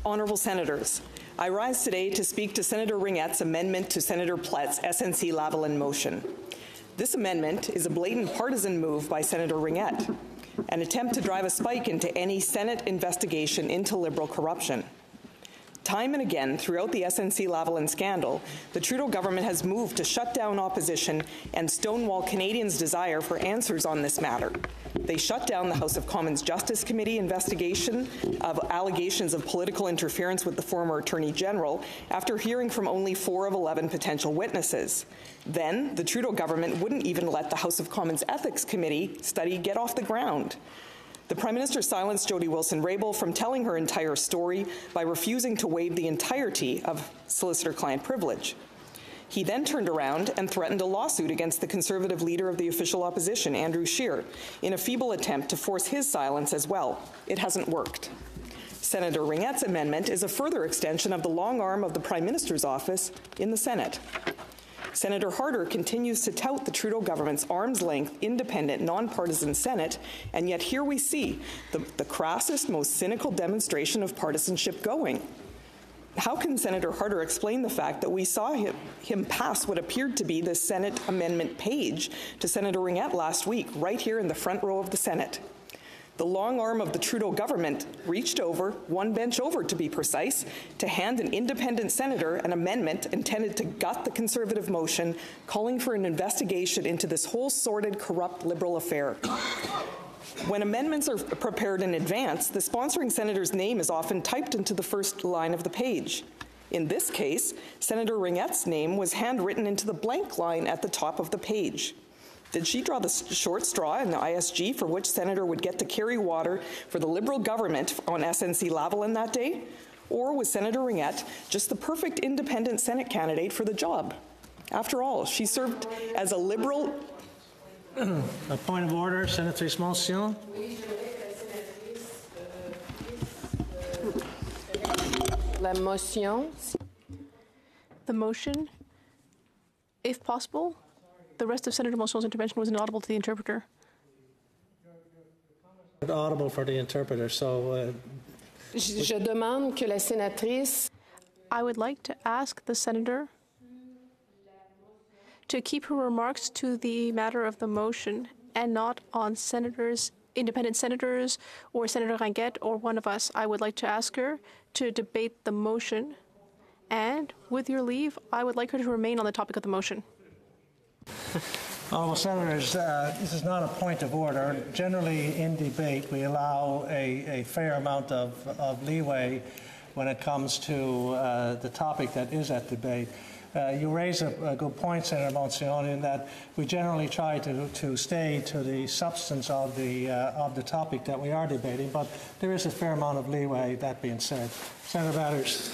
Honourable Senators, I rise today to speak to Senator Ringette's amendment to Senator Plett's SNC-Lavalin motion. This amendment is a blatant partisan move by Senator Ringette, an attempt to drive a spike into any Senate investigation into Liberal corruption. Time and again, throughout the SNC-Lavalin scandal, the Trudeau government has moved to shut down opposition and stonewall Canadians' desire for answers on this matter. They shut down the House of Commons Justice Committee investigation of allegations of political interference with the former Attorney General after hearing from only 4 of 11 potential witnesses. Then, the Trudeau government wouldn't even let the House of Commons Ethics Committee study get off the ground. The Prime Minister silenced Jody Wilson-Raybould from telling her entire story by refusing to waive the entirety of solicitor-client privilege. He then turned around and threatened a lawsuit against the Conservative leader of the official opposition, Andrew Scheer, in a feeble attempt to force his silence as well. It hasn't worked. Senator Ringette's amendment is a further extension of the long arm of the Prime Minister's office in the Senate. Senator Harder continues to tout the Trudeau government's arm's-length, independent, nonpartisan Senate, and yet here we see the crassest, most cynical demonstration of partisanship going. How can Senator Harder explain the fact that we saw him pass what appeared to be the Senate amendment page to Senator Ringette last week, right here in the front row of the Senate? The long arm of the Trudeau government reached over, one bench over to be precise, to hand an independent senator an amendment intended to gut the Conservative motion calling for an investigation into this whole sordid, corrupt Liberal affair. When amendments are prepared in advance, the sponsoring senator's name is often typed into the first line of the page. In this case, Senator Ringette's name was handwritten into the blank line at the top of the page. Did she draw the short straw in the ISG for which Senator would get to carry water for the Liberal government on SNC-Lavalin that day? Or was Senator Ringette just the perfect independent Senate candidate for the job? After all, she served as a Liberal... A point of order, Sénatrice Motion. La motion. The motion, if possible, the rest of Senator Motion's intervention was inaudible to the interpreter. Audible for the interpreter, so... Je demande que la sénatrice... I would like to ask the senator to keep her remarks to the matter of the motion and not on senators, independent senators, or Senator Ringette or one of us. I would like to ask her to debate the motion, and with your leave, I would like her to remain on the topic of the motion. Honourable Senators, this is not a point of order. Generally, in debate, we allow a fair amount of leeway when it comes to the topic that is at debate. You raise a good point, Senator Moncion, in that we generally try to stay to the substance of the topic that we are debating, but there is a fair amount of leeway, that being said. Senator Batters.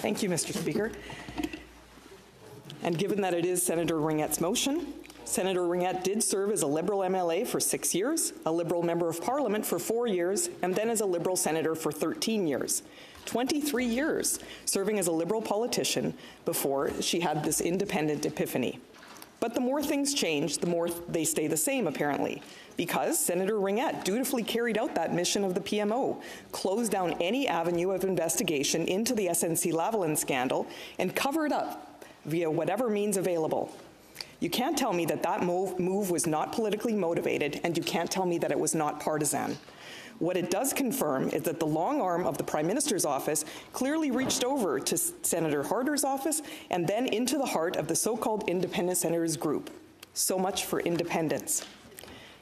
Thank you, Mr. Speaker. And given that it is Senator Ringette's motion, Senator Ringette did serve as a Liberal MLA for 6 years, a Liberal Member of Parliament for 4 years, and then as a Liberal Senator for 13 years. 23 years serving as a Liberal politician before she had this independent epiphany. But the more things change, the more they stay the same, apparently, because Senator Ringette dutifully carried out that mission of the PMO, closed down any avenue of investigation into the SNC-Lavalin scandal, and covered up via whatever means available. You can't tell me that that move was not politically motivated, and you can't tell me that it was not partisan. What it does confirm is that the long arm of the Prime Minister's office clearly reached over to Senator Harder's office and then into the heart of the so-called independent senators group. So much for independence.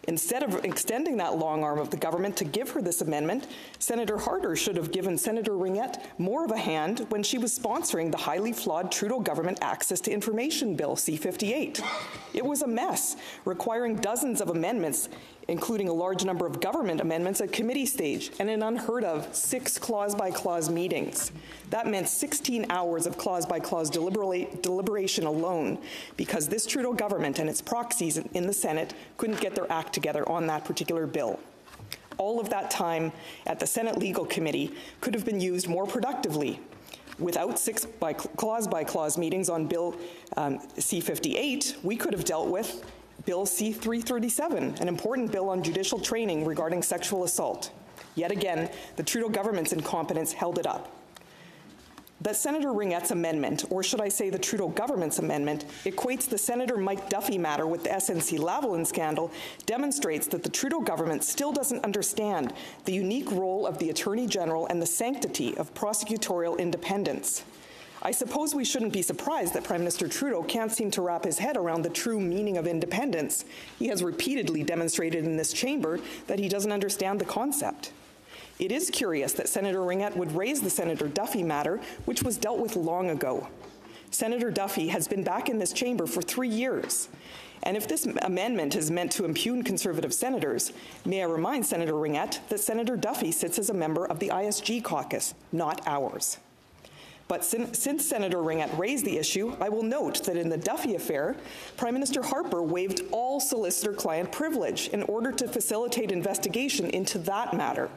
Instead of extending that long arm of the government to give her this amendment, Senator Harder should have given Senator Ringette more of a hand when she was sponsoring the highly flawed Trudeau government Access to Information Bill, C-58. It was a mess, requiring dozens of amendments, including a large number of government amendments at committee stage, and an unheard of 6 clause-by-clause meetings. That meant 16 hours of clause-by-clause deliberation alone, because this Trudeau government and its proxies in the Senate couldn't get their act together on that particular bill. All of that time at the Senate Legal Committee could have been used more productively. Without 6 clause-by-clause meetings on Bill C-58, we could have dealt with Bill C-337, an important bill on judicial training regarding sexual assault. Yet again, the Trudeau government's incompetence held it up. That Senator Ringuette's amendment, or should I say the Trudeau government's amendment, equates the Senator Mike Duffy matter with the SNC-Lavalin scandal demonstrates that the Trudeau government still doesn't understand the unique role of the Attorney General and the sanctity of prosecutorial independence. I suppose we shouldn't be surprised that Prime Minister Trudeau can't seem to wrap his head around the true meaning of independence. He has repeatedly demonstrated in this chamber that he doesn't understand the concept. It is curious that Senator Ringuette would raise the Senator Duffy matter, which was dealt with long ago. Senator Duffy has been back in this chamber for 3 years. And if this amendment is meant to impugn Conservative senators, may I remind Senator Ringuette that Senator Duffy sits as a member of the ISG caucus, not ours. But since Senator Ringuette raised the issue, I will note that in the Duffy affair, Prime Minister Harper waived all solicitor-client privilege in order to facilitate investigation into that matter.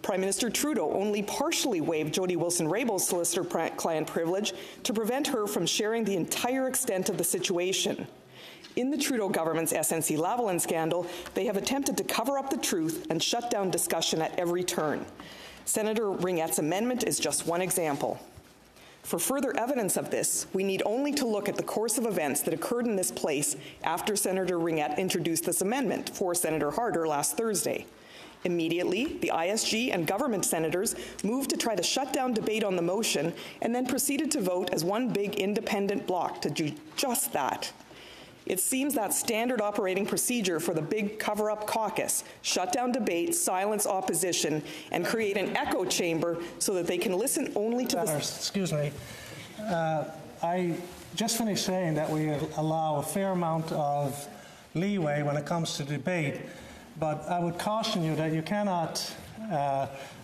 Prime Minister Trudeau only partially waived Jody Wilson-Raybell's solicitor-client privilege to prevent her from sharing the entire extent of the situation. In the Trudeau government's SNC-Lavalin scandal, they have attempted to cover up the truth and shut down discussion at every turn. Senator Ringuette's amendment is just one example. For further evidence of this, we need only to look at the course of events that occurred in this place after Senator Ringuette introduced this amendment for Senator Harder last Thursday. Immediately, the ISG and government senators moved to try to shut down debate on the motion and then proceeded to vote as one big independent bloc to do just that. It seems that standard operating procedure for the big cover-up caucus: shut down debate, silence opposition, and create an echo chamber so that they can listen only to the... Excuse me. I just finished saying that we allow a fair amount of leeway when it comes to debate, but I would caution you that you cannot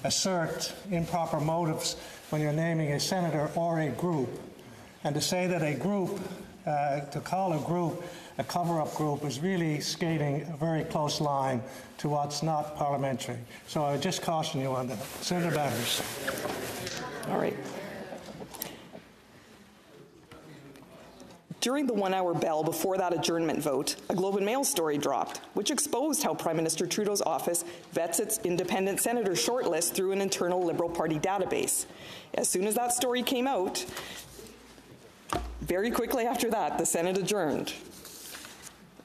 assert improper motives when you're naming a senator or a group. And to say that a group, to call a group a cover-up group, is really skating a very close line to what's not parliamentary. So I would just caution you on that. Senator Batters. All right. During the 1-hour bell before that adjournment vote, a Globe and Mail story dropped, which exposed how Prime Minister Trudeau's office vets its independent senator shortlist through an internal Liberal Party database. As soon as that story came out, very quickly after that, the Senate adjourned.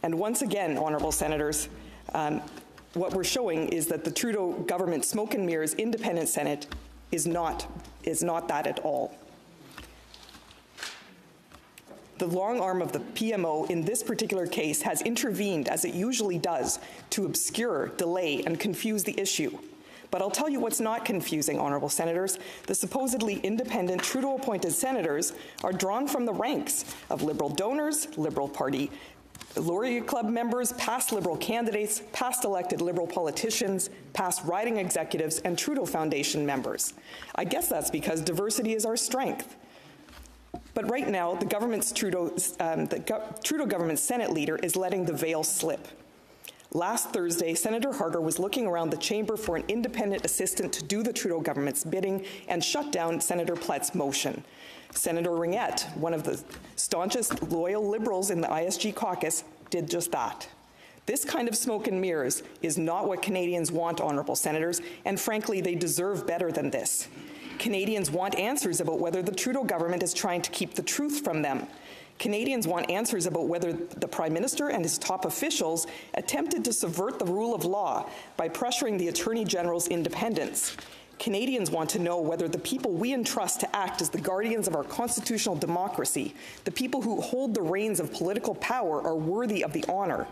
And once again, honourable senators, what we're showing is that the Trudeau government smoke and mirrors independent Senate is not that at all. The long arm of the PMO in this particular case has intervened, as it usually does, to obscure, delay, and confuse the issue. But I'll tell you what's not confusing, honourable senators. The supposedly independent Trudeau-appointed senators are drawn from the ranks of Liberal donors, Liberal Party Laureate Club members, past Liberal candidates, past elected Liberal politicians, past riding executives, and Trudeau Foundation members. I guess that's because diversity is our strength. But right now, the Trudeau government's Senate leader is letting the veil slip. Last Thursday, Senator Harder was looking around the chamber for an independent assistant to do the Trudeau government's bidding and shut down Senator Plett's motion. Senator Ringuette, one of the staunchest loyal Liberals in the ISG caucus, did just that. This kind of smoke and mirrors is not what Canadians want, honourable senators, and frankly, they deserve better than this. Canadians want answers about whether the Trudeau government is trying to keep the truth from them. Canadians want answers about whether the Prime Minister and his top officials attempted to subvert the rule of law by pressuring the Attorney General's independence. Canadians want to know whether the people we entrust to act as the guardians of our constitutional democracy, the people who hold the reins of political power, are worthy of the honour.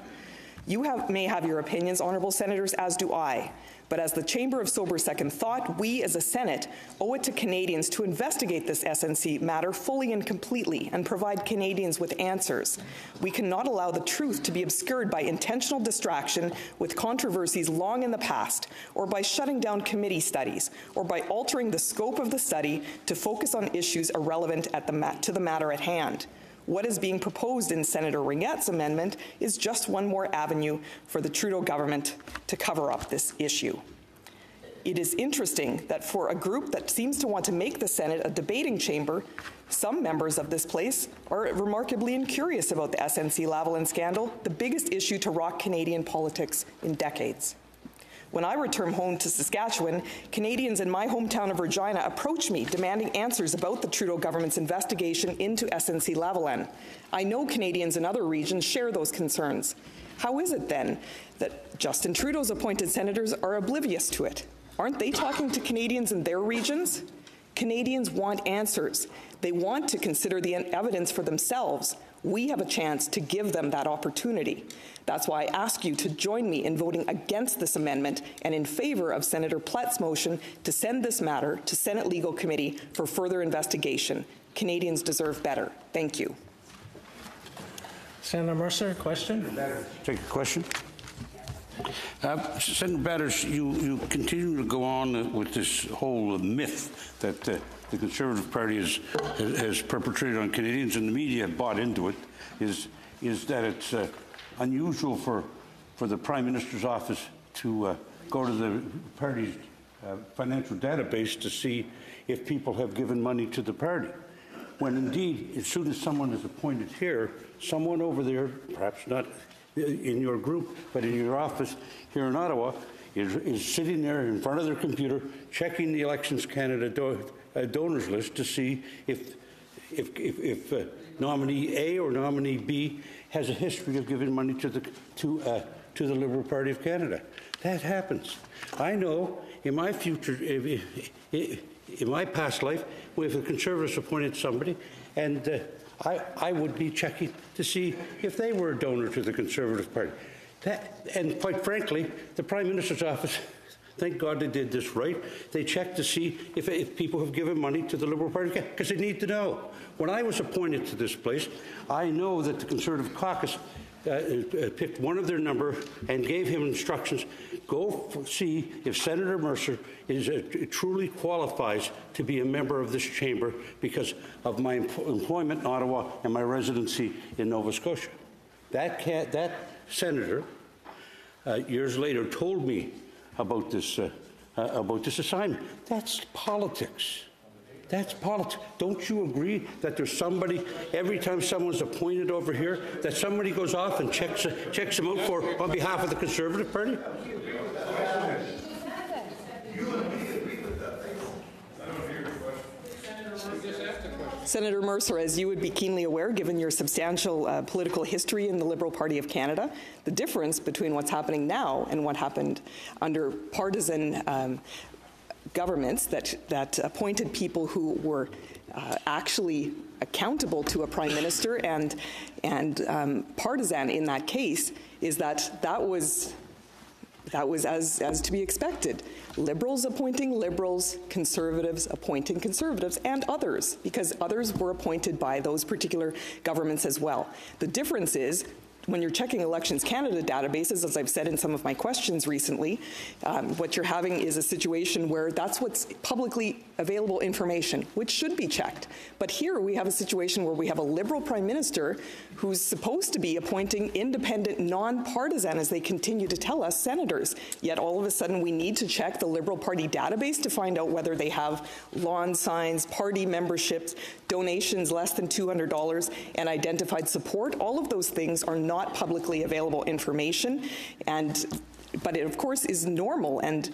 You may have your opinions, honourable senators, as do I. But as the Chamber of Sober Second Thought, we as a Senate owe it to Canadians to investigate this SNC matter fully and completely and provide Canadians with answers. We cannot allow the truth to be obscured by intentional distraction with controversies long in the past, or by shutting down committee studies, or by altering the scope of the study to focus on issues irrelevant to the matter at hand. What is being proposed in Senator Ringuette's amendment is just one more avenue for the Trudeau government to cover up this issue. It is interesting that for a group that seems to want to make the Senate a debating chamber, some members of this place are remarkably incurious about the SNC-Lavalin scandal, the biggest issue to rock Canadian politics in decades. When I return home to Saskatchewan, Canadians in my hometown of Regina approach me demanding answers about the Trudeau government's investigation into SNC-Lavalin. I know Canadians in other regions share those concerns. How is it then that Justin Trudeau's appointed senators are oblivious to it? Aren't they talking to Canadians in their regions? Canadians want answers. They want to consider the evidence for themselves. We have a chance to give them that opportunity. That's why I ask you to join me in voting against this amendment and in favor of Senator Plett's motion to send this matter to Senate Legal Committee for further investigation. Canadians deserve better. Thank you. Senator Mercer, question? Take a question. Senator Batters, you continue to go on with this whole myth that the Conservative Party has perpetrated on Canadians, and the media have bought into it, is that it's unusual for the Prime Minister's office to go to the party's financial database to see if people have given money to the party. When indeed, as soon as someone is appointed here, someone over there, perhaps not in your group, but in your office here in Ottawa, is sitting there in front of their computer checking the Elections Canada donors list to see if nominee A or nominee B has a history of giving money to the Liberal Party of Canada. That happens. I know in my future, in my past life, if the Conservatives appointed somebody, and I would be checking to see if they were a donor to the Conservative Party. And quite frankly, the Prime Minister's office, thank God they did this right. They checked to see if people have given money to the Liberal Party, because they need to know. When I was appointed to this place, I know that the Conservative caucus picked one of their number and gave him instructions, go see if Senator Mercer truly qualifies to be a member of this chamber because of my employment in Ottawa and my residency in Nova Scotia. That senator, years later, told me about this assignment. That's politics. That's politics. Don't you agree that there's somebody, every time someone's appointed over here, that somebody goes off and checks them out on behalf of the Conservative Party? Senator Mercer, as you would be keenly aware, given your substantial political history in the Liberal Party of Canada, the difference between what's happening now and what happened under partisan governments that appointed people who were actually accountable to a prime minister and partisan in that case is that was as to be expected. Liberals appointing Liberals, Conservatives appointing Conservatives, and others, because others were appointed by those particular governments as well. The difference is, when you're checking Elections Canada databases, as I've said in some of my questions recently, what you're having is a situation where that's what's publicly available information, which should be checked. But here we have a situation where we have a Liberal Prime Minister who's supposed to be appointing independent, non-partisan, as they continue to tell us, senators. Yet all of a sudden we need to check the Liberal Party database to find out whether they have lawn signs, party memberships, donations less than $200, and identified support. All of those things are not publicly available information, but it of course is normal and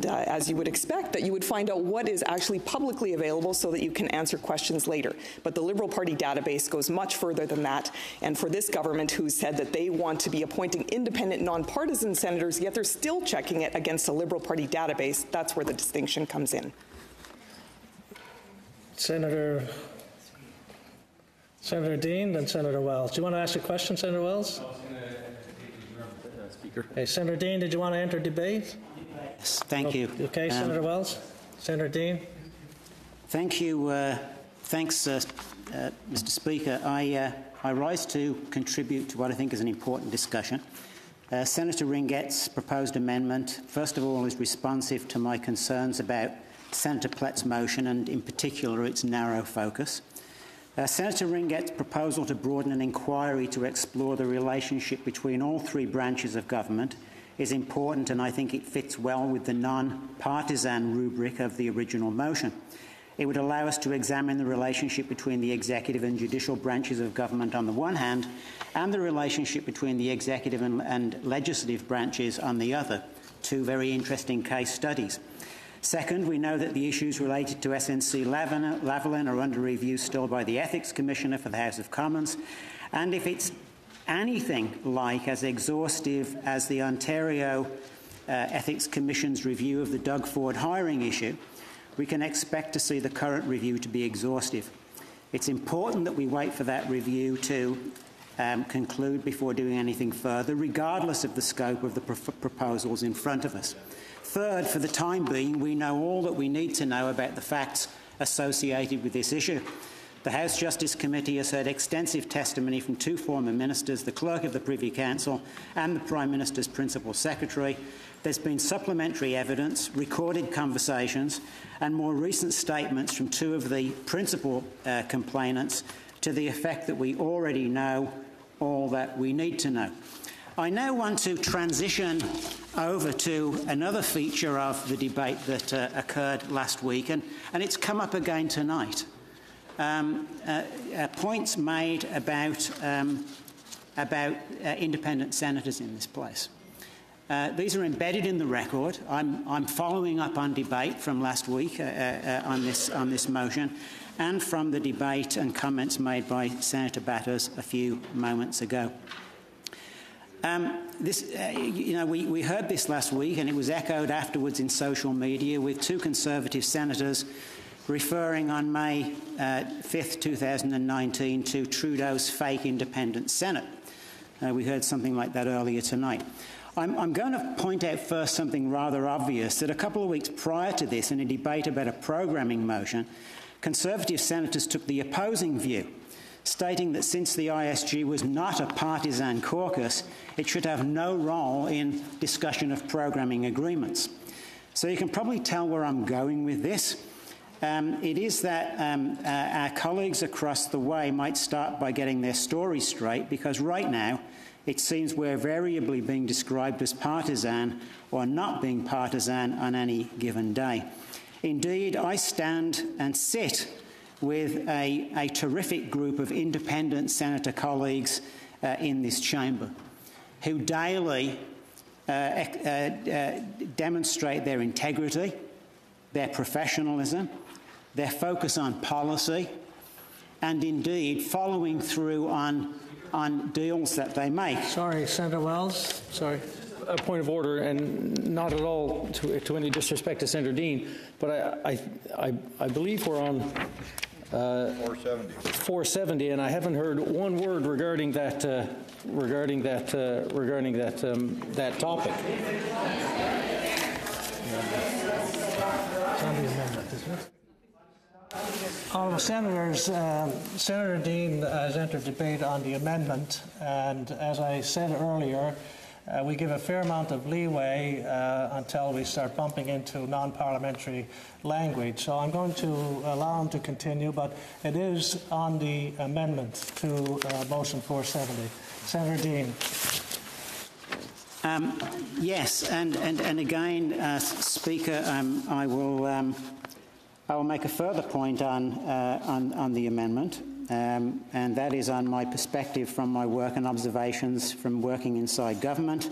as you would expect, that you would find out what is actually publicly available so that you can answer questions later. But the Liberal Party database goes much further than that, and for this government who said that they want to be appointing independent, nonpartisan senators, yet they're still checking it against a Liberal Party database, that's where the distinction comes in. Senator Dean, then Senator Wells. Do you want to ask a question, Senator Wells? Speaker. Okay, Senator Dean, did you want to enter debate? Yes, thank you. Okay, Senator Wells. Senator Dean. Thank you. Thanks, Mr. Speaker. I rise to contribute to what I think is an important discussion. Senator Ringuette's proposed amendment, first of all, is responsive to my concerns about Senator Plett's motion and, in particular, its narrow focus. Senator Ringuette's proposal to broaden an inquiry to explore the relationship between all three branches of government is important, and I think it fits well with the non-partisan rubric of the original motion. It would allow us to examine the relationship between the executive and judicial branches of government on the one hand, and the relationship between the executive and legislative branches on the other, two very interesting case studies. Second, we know that the issues related to SNC Lavalin are under review still by the Ethics Commissioner for the House of Commons, and if it's anything like as exhaustive as the Ontario Ethics Commission's review of the Doug Ford hiring issue, we can expect to see the current review to be exhaustive. It's important that we wait for that review to conclude before doing anything further, regardless of the scope of the proposals in front of us. Third, for the time being, we know all that we need to know about the facts associated with this issue. The House Justice Committee has heard extensive testimony from two former ministers, the Clerk of the Privy Council and the Prime Minister's Principal Secretary. There's been supplementary evidence, recorded conversations and more recent statements from two of the principal complainants to the effect that we already know all that we need to know. I now want to transition over to another feature of the debate that occurred last week, and it's come up again tonight. Points made about independent senators in this place. These are embedded in the record. I'm following up on debate from last week on this motion, and from the debate and comments made by Senator Batters a few moments ago. We heard this last week, and it was echoed afterwards in social media, with two Conservative senators referring on May 5th, 2019 to Trudeau's fake independent Senate. We heard something like that earlier tonight. I'm going to point out first something rather obvious, that a couple of weeks prior to this, in a debate about a programming motion, Conservative senators took the opposing view, stating that since the ISG was not a partisan caucus, it should have no role in discussion of programming agreements. So you can probably tell where I'm going with this. It is that our colleagues across the way might start by getting their story straight, because right now it seems we're variably being described as partisan or not being partisan on any given day. Indeed, I stand and sit with a terrific group of independent senator colleagues in this chamber who daily demonstrate their integrity, their professionalism, their focus on policy, and indeed following through on deals that they make. Sorry, Senator Wells. Sorry. A point of order, and not at all to any disrespect to Senator Dean, but I believe we're on 470, and I haven't heard one word regarding that that topic. It's on the amendment, isn't it? Honourable Senators, Senator Dean has entered debate on the amendment, and as I said earlier, we give a fair amount of leeway until we start bumping into non-parliamentary language. So I'm going to allow him to continue, but it is on the amendment to motion 470. Senator Dean. Yes, and again, Speaker, I will make a further point on the amendment. And that is on my perspective from my work and observations from working inside government.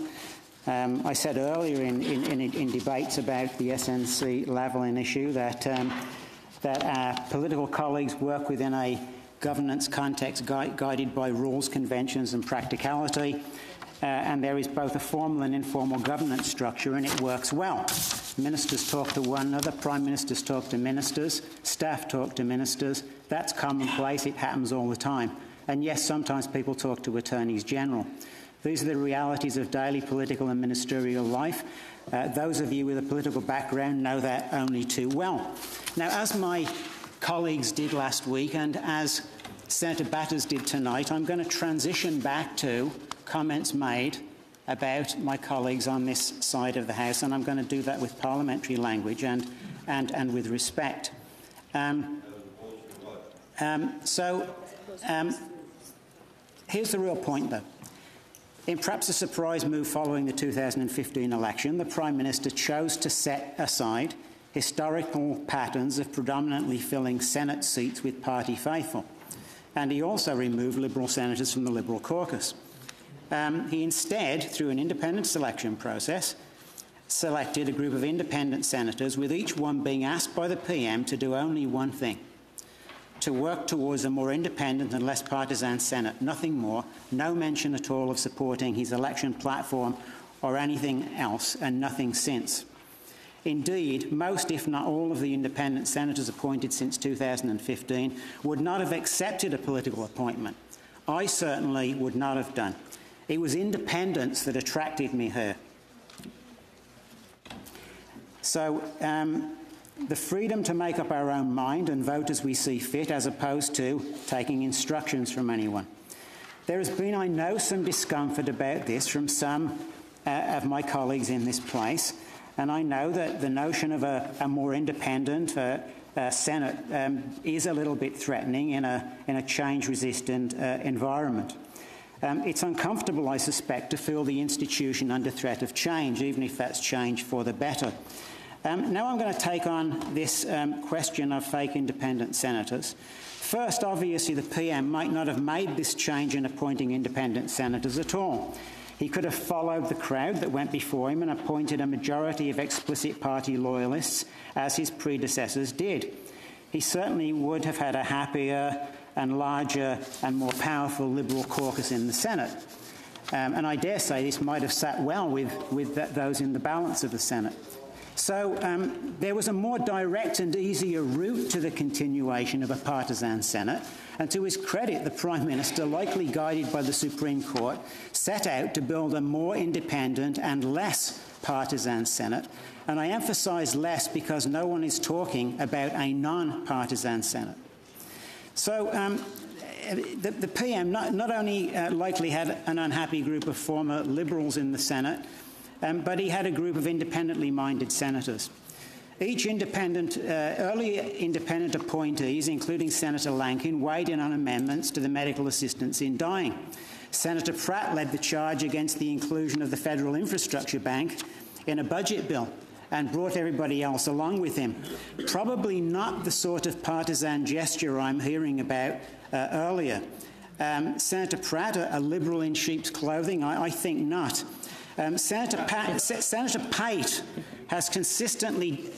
I said earlier in debates about the SNC Lavalin issue that our political colleagues work within a governance context guided by rules, conventions and practicality, and there is both a formal and informal governance structure, and it works well. Ministers talk to one another, prime ministers talk to ministers, staff talk to ministers. That's commonplace, it happens all the time. And yes, sometimes people talk to attorneys general. These are the realities of daily political and ministerial life. Those of you with a political background know that only too well. Now, as my colleagues did last week, and as Senator Batters did tonight, I'm going to transition back to comments made about my colleagues on this side of the House, and I'm going to do that with parliamentary language and with respect. Here's the real point, though. In perhaps a surprise move following the 2015 election, the Prime Minister chose to set aside historical patterns of predominantly filling Senate seats with party faithful, and he also removed Liberal senators from the Liberal caucus. He instead, through an independent selection process, selected a group of independent senators, with each one being asked by the PM to do only one thing: to work towards a more independent and less partisan Senate. Nothing more. No mention at all of supporting his election platform or anything else, and nothing since. Indeed, most, if not all, of the independent senators appointed since 2015 would not have accepted a political appointment. I certainly would not have done. It was independence that attracted me here. So, the freedom to make up our own mind and vote as we see fit, as opposed to taking instructions from anyone. There has been, I know, some discomfort about this from some of my colleagues in this place, and I know that the notion of a more independent Senate is a little bit threatening in a change-resistant environment. It's uncomfortable, I suspect, to feel the institution under threat of change, even if that's change for the better. Now I'm going to take on this question of fake independent senators. First, obviously, the PM might not have made this change in appointing independent senators at all. He could have followed the crowd that went before him and appointed a majority of explicit party loyalists, as his predecessors did. He certainly would have had a happier and larger and more powerful Liberal caucus in the Senate. And I dare say this might have sat well with those in the balance of the Senate. So there was a more direct and easier route to the continuation of a partisan Senate, and to his credit, the Prime Minister, likely guided by the Supreme Court, set out to build a more independent and less partisan Senate. And I emphasise less because no one is talking about a non-partisan Senate. So the PM not only likely had an unhappy group of former Liberals in the Senate, but he had a group of independently minded senators. Each early independent appointees, including Senator Lankin, weighed in on amendments to the medical assistance in dying. Senator Pratt led the charge against the inclusion of the Federal Infrastructure Bank in a budget bill and brought everybody else along with him. Probably not the sort of partisan gesture I'm hearing about earlier. Senator Pratt, a Liberal in sheep's clothing? I think not. Senator Pate has consistently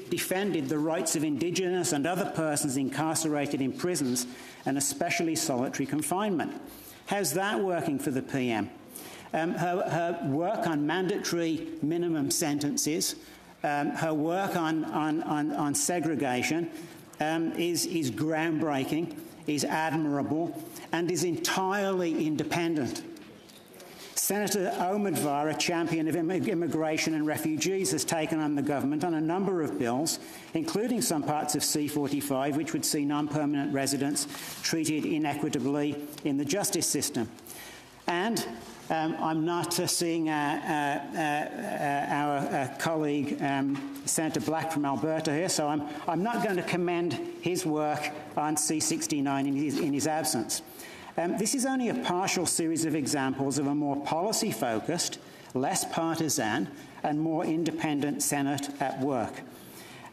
defended the rights of Indigenous and other persons incarcerated in prisons, and especially solitary confinement. How's that working for the PM? Her work on mandatory minimum sentences, her work on segregation is groundbreaking, is admirable, and is entirely independent. Senator Omadvar, a champion of immigration and refugees, has taken on the government on a number of bills, including some parts of C-45, which would see non-permanent residents treated inequitably in the justice system. And I'm not seeing our colleague, Senator Black from Alberta here, so I'm not going to commend his work on C-69 in his absence. This is only a partial series of examples of a more policy-focused, less partisan, and more independent Senate at work.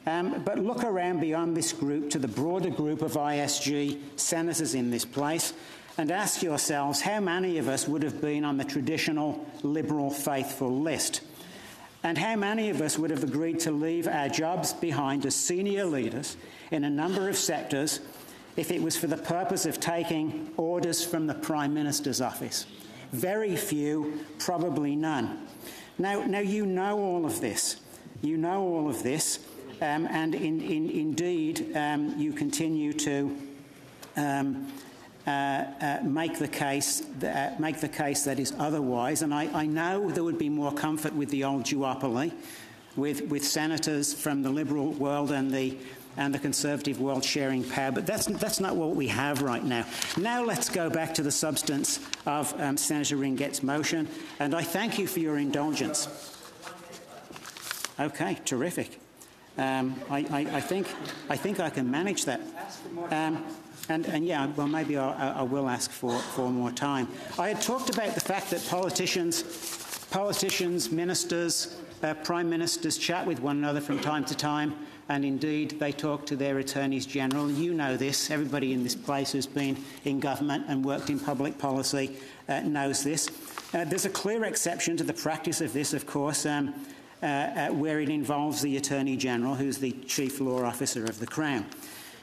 But look around beyond this group to the broader group of ISG senators in this place and ask yourselves how many of us would have been on the traditional Liberal faithful list, and how many of us would have agreed to leave our jobs behind as senior leaders in a number of sectors if it was for the purpose of taking orders from the Prime Minister's office. Very few, probably none. Now you know all of this. You know all of this, and indeed you continue to make the case that is otherwise. And I know there would be more comfort with the old duopoly, with senators from the Liberal world and the Conservative world sharing power, but that's not what we have right now. Now let's go back to the substance of Senator Ringuette's motion, and I thank you for your indulgence. Okay, terrific. I think I can manage that. And yeah, well, maybe I will ask for more time. I had talked about the fact that politicians, ministers, prime ministers chat with one another from time to time, and indeed they talk to their attorneys general. You know this. Everybody in this place who's been in government and worked in public policy knows this. There's a clear exception to the practice of this, of course. where it involves the Attorney General, who's the Chief Law Officer of the Crown.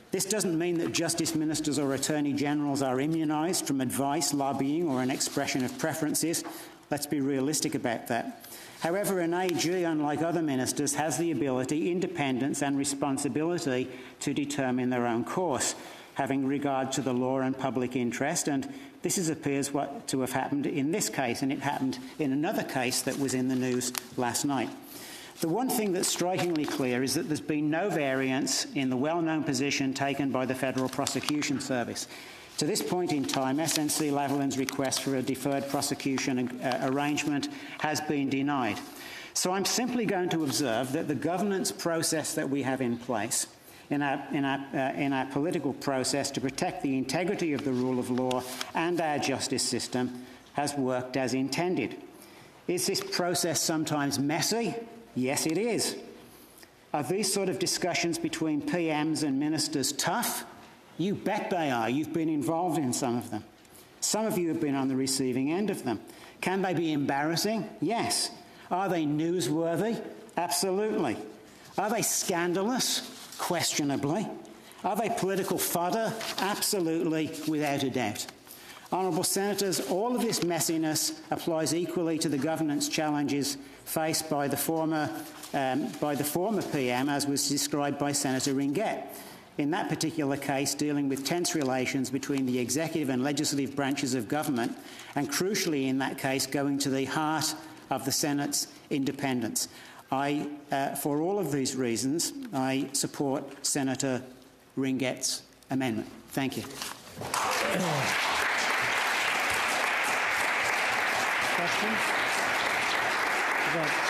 This doesn't mean that Justice Ministers or Attorney Generals are immunised from advice, lobbying or an expression of preferences. Let's be realistic about that. However, an AG, unlike other ministers, has the ability, independence and responsibility to determine their own course, having regard to the law and public interest, and this appears to have happened in this case, and it happened in another case that was in the news last night. The one thing that's strikingly clear is that there's been no variance in the well-known position taken by the Federal Prosecution Service. To this point in time, SNC-Lavalin's request for a deferred prosecution arrangement has been denied. So I'm simply going to observe that the governance process that we have in place in our political process to protect the integrity of the rule of law and our justice system has worked as intended. Is this process sometimes messy? Yes, it is. Are these sort of discussions between PMs and ministers tough? You bet they are. You've been involved in some of them. Some of you have been on the receiving end of them. Can they be embarrassing? Yes. Are they newsworthy? Absolutely. Are they scandalous? Questionably. Are they political fodder? Absolutely, without a doubt. Honourable Senators, all of this messiness applies equally to the governance challenges faced by the former PM, as was described by Senator Ringuette. In that particular case, dealing with tense relations between the executive and legislative branches of government, and crucially in that case, going to the heart of the Senate's independence. For all of these reasons, I support Senator Ringuette's amendment. Thank you. Questions?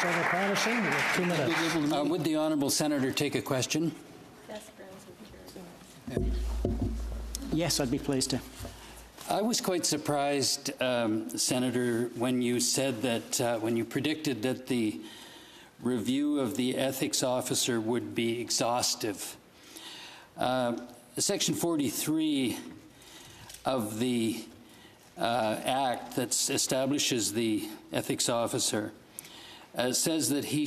Senator Patterson, you have 2 minutes. Would the honourable senator take a question? Yes, I'd be pleased to. I was quite surprised, Senator, when you said that, when you predicted that the review of the ethics officer would be exhaustive. Section 43 of the Act that establishes the ethics officer says that he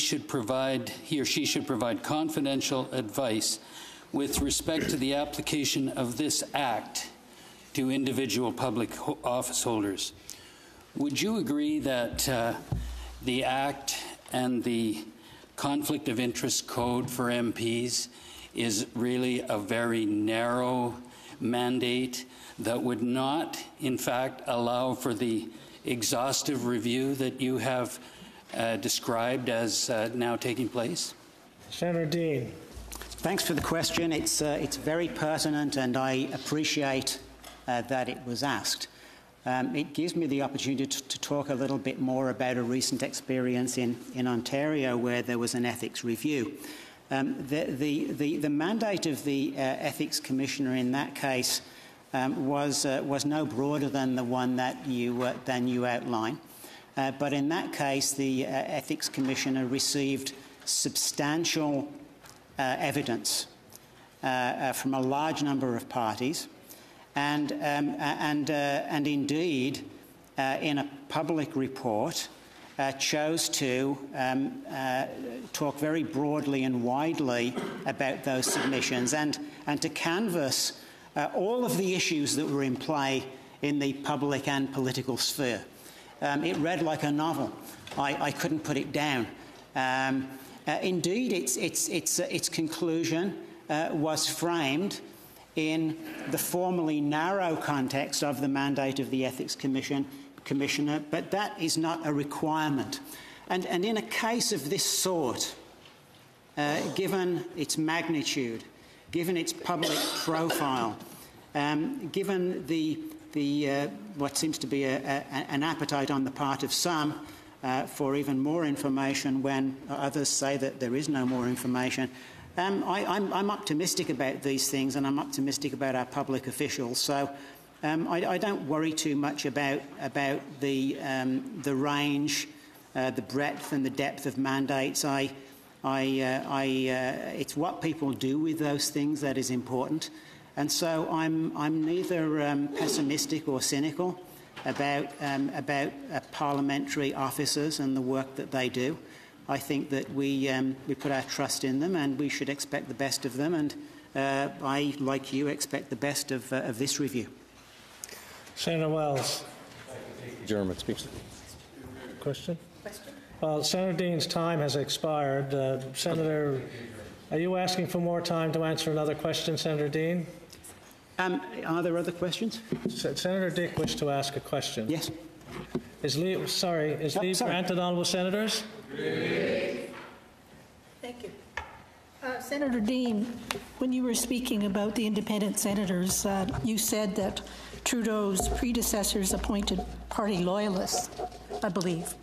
or she should provide confidential advice with respect to the application of this Act to individual public office holders. Would you agree that the Act and the Conflict of Interest Code for MPs is really a very narrow mandate that would not, in fact, allow for the exhaustive review that you have described as now taking place? Senator Dean. Thanks for the question. It's very pertinent, and I appreciate that it was asked. It gives me the opportunity to talk a little bit more about a recent experience in Ontario where there was an ethics review. The mandate of the Ethics Commissioner in that case was no broader than the one that you outline. But in that case, the Ethics Commissioner received substantial evidence from a large number of parties, and indeed, in a public report, chose to talk very broadly and widely about those submissions and to canvass all of the issues that were in play in the public and political sphere. It read like a novel. I couldn't put it down. Indeed, its conclusion was framed in the formally narrow context of the mandate of the Ethics Commissioner, but that is not a requirement. And in a case of this sort, given its magnitude, given its public profile, given what seems to be an appetite on the part of some for even more information when others say that there is no more information, I'm optimistic about these things, and I'm optimistic about our public officials. So I don't worry too much about the range, the breadth and the depth of mandates. It's what people do with those things that is important. And so I'm neither pessimistic or cynical about parliamentary officers and the work that they do. I think that we put our trust in them, and we should expect the best of them. And I, like you, expect the best of this review. Senator Wells. German speaks. Question? Well, Senator Dean's time has expired. Senator, are you asking for more time to answer another question, Senator Dean? Are there other questions? Senator Dick wished to ask a question. Yes. Is leave granted, honourable senators? Thank you. Senator Dean, when you were speaking about the independent senators, you said that Trudeau's predecessors appointed party loyalists, I believe.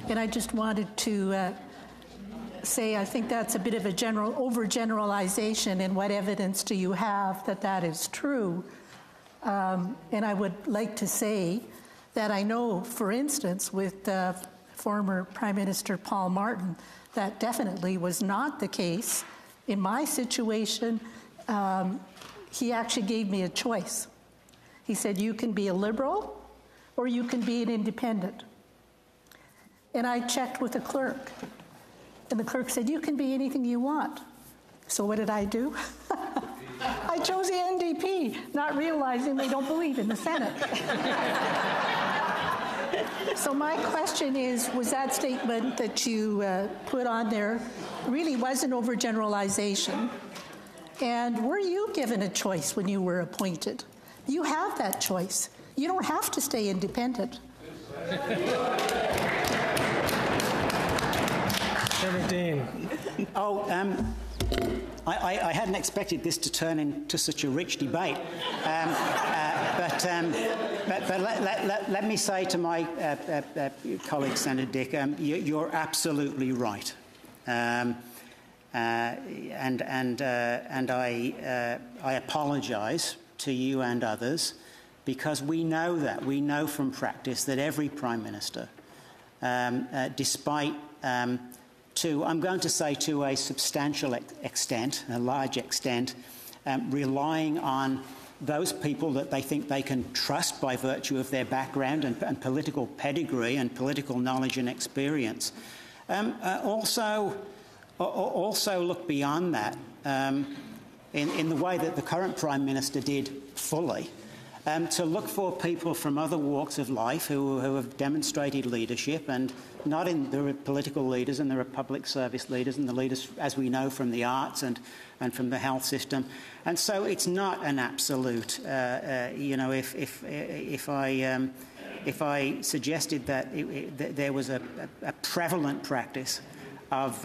And I just wanted to say I think that's a bit of a overgeneralization, and what evidence do you have that that is true? And I would like to say that I know, for instance, with former Prime Minister Paul Martin, that definitely was not the case. In my situation, he actually gave me a choice. He said, you can be a Liberal or you can be an independent. And I checked with the clerk. And the clerk said, you can be anything you want. So what did I do? I chose the NDP, not realizing they don't believe in the Senate. So my question is, was that statement that you put on there really was an overgeneralization? And were you given a choice when you were appointed? You have that choice. You don't have to stay independent. Senator Dean. Oh, I hadn't expected this to turn into such a rich debate. But let me say to my colleague, Senator Dick, you're absolutely right. And I apologise to you and others, because we know from practice that every Prime Minister, despite I'm going to say to a substantial extent, a large extent, relying on those people that they think they can trust by virtue of their background and political pedigree and political knowledge and experience. Also look beyond that in the way that the current Prime Minister did fully, to look for people from other walks of life who have demonstrated leadership, and not in the political leaders, and there are public service leaders and the leaders, as we know, from the arts and from the health system. And so it's not an absolute. If I suggested that there was a prevalent practice of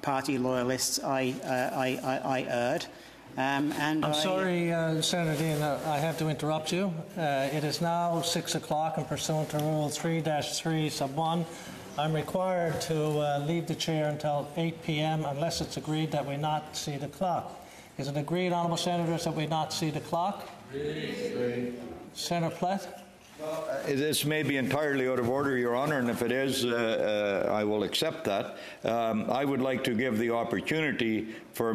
party loyalists, I erred. I'm sorry, Senator Dean, I have to interrupt you. It is now 6 o'clock, and pursuant to Rule 3-3 sub 1, I'm required to leave the chair until 8 p.m. unless it's agreed that we not see the clock. Is it agreed, honourable senators, that we not see the clock? Agreed. Senator Platt? Well, this may be entirely out of order, Your Honour, and if it is, I will accept that. I would like to give the opportunity for